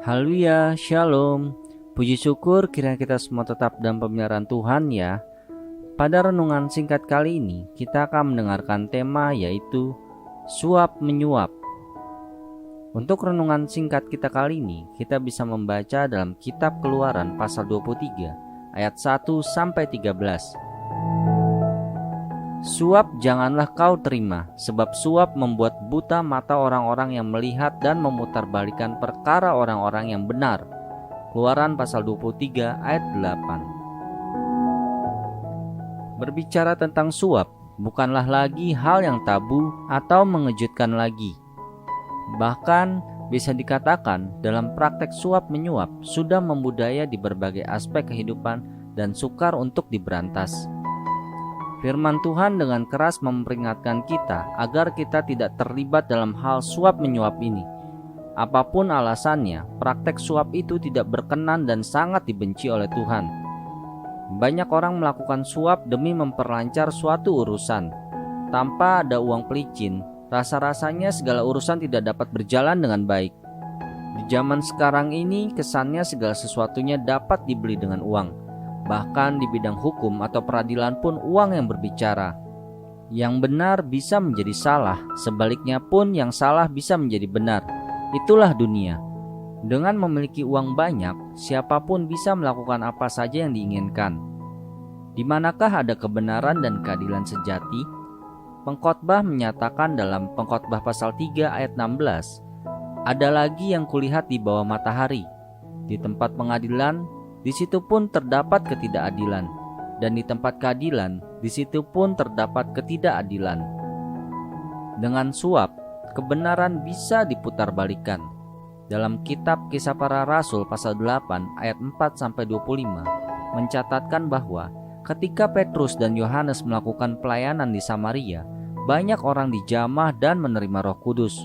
Haleluya, shalom. Puji syukur kiranya kita semua tetap dalam pemeliharaan Tuhan ya. Pada renungan singkat kali ini, kita akan mendengarkan tema yaitu suap menyuap. Untuk renungan singkat kita kali ini, kita bisa membaca dalam kitab Keluaran pasal 23 ayat 1-13. Suap janganlah kau terima, sebab suap membuat buta mata orang-orang yang melihat dan memutarbalikkan perkara orang-orang yang benar. Keluaran pasal 23 ayat 8. Berbicara tentang suap bukanlah lagi hal yang tabu atau mengejutkan lagi. Bahkan bisa dikatakan dalam praktek suap menyuap sudah membudaya di berbagai aspek kehidupan dan sukar untuk diberantas. Firman Tuhan dengan keras memperingatkan kita agar kita tidak terlibat dalam hal suap menyuap ini. Apapun alasannya, praktek suap itu tidak berkenan dan sangat dibenci oleh Tuhan. Banyak orang melakukan suap demi memperlancar suatu urusan. Tanpa ada uang pelicin, rasa-rasanya segala urusan tidak dapat berjalan dengan baik. Di zaman sekarang ini, kesannya segala sesuatunya dapat dibeli dengan uang. Bahkan di bidang hukum atau peradilan pun uang yang berbicara. Yang benar bisa menjadi salah, sebaliknya pun yang salah bisa menjadi benar. Itulah dunia. Dengan memiliki uang banyak, siapapun bisa melakukan apa saja yang diinginkan. Di manakah ada kebenaran dan keadilan sejati? Pengkhotbah menyatakan dalam Pengkhotbah pasal 3 ayat 16, ada lagi yang kulihat di bawah matahari. Di tempat pengadilan, di situ pun terdapat ketidakadilan, dan di tempat keadilan, di situ pun terdapat ketidakadilan. Dengan suap, kebenaran bisa diputarbalikkan. Dalam kitab Kisah Para Rasul pasal 8 ayat 4-25 mencatatkan bahwa ketika Petrus dan Yohanes melakukan pelayanan di Samaria, banyak orang dijamah dan menerima Roh Kudus.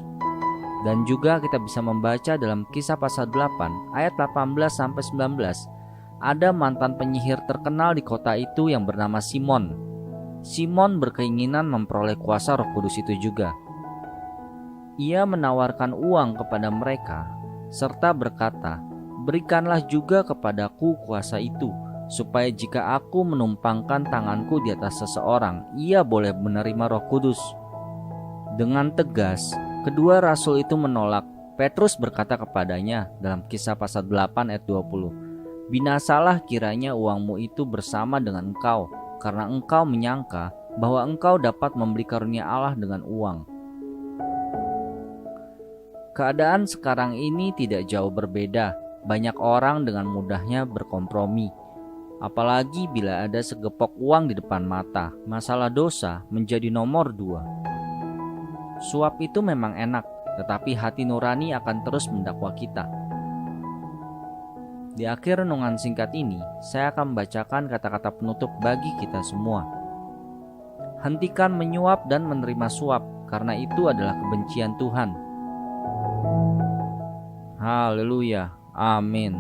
Dan juga kita bisa membaca dalam Kisah pasal 8 ayat 18-19, ada mantan penyihir terkenal di kota itu yang bernama Simon. Simon berkeinginan memperoleh kuasa Roh Kudus itu juga. Ia menawarkan uang kepada mereka serta berkata, "Berikanlah juga kepadaku kuasa itu, supaya jika aku menumpangkan tanganku di atas seseorang, ia boleh menerima Roh Kudus." Dengan tegas, kedua rasul itu menolak. Petrus berkata kepadanya dalam Kisah pasal 8 ayat 20, "Binasalah kiranya uangmu itu bersama dengan engkau, karena engkau menyangka bahwa engkau dapat membeli karunia Allah dengan uang." Keadaan sekarang ini tidak jauh berbeda. Banyak orang dengan mudahnya berkompromi. Apalagi bila ada segepok uang di depan mata, masalah dosa menjadi nomor 2. Suap itu memang enak, tetapi hati nurani akan terus mendakwa kita. Di akhir renungan singkat ini, saya akan membacakan kata-kata penutup bagi kita semua. Hentikan menyuap dan menerima suap, karena itu adalah kebencian Tuhan. Haleluya, amin.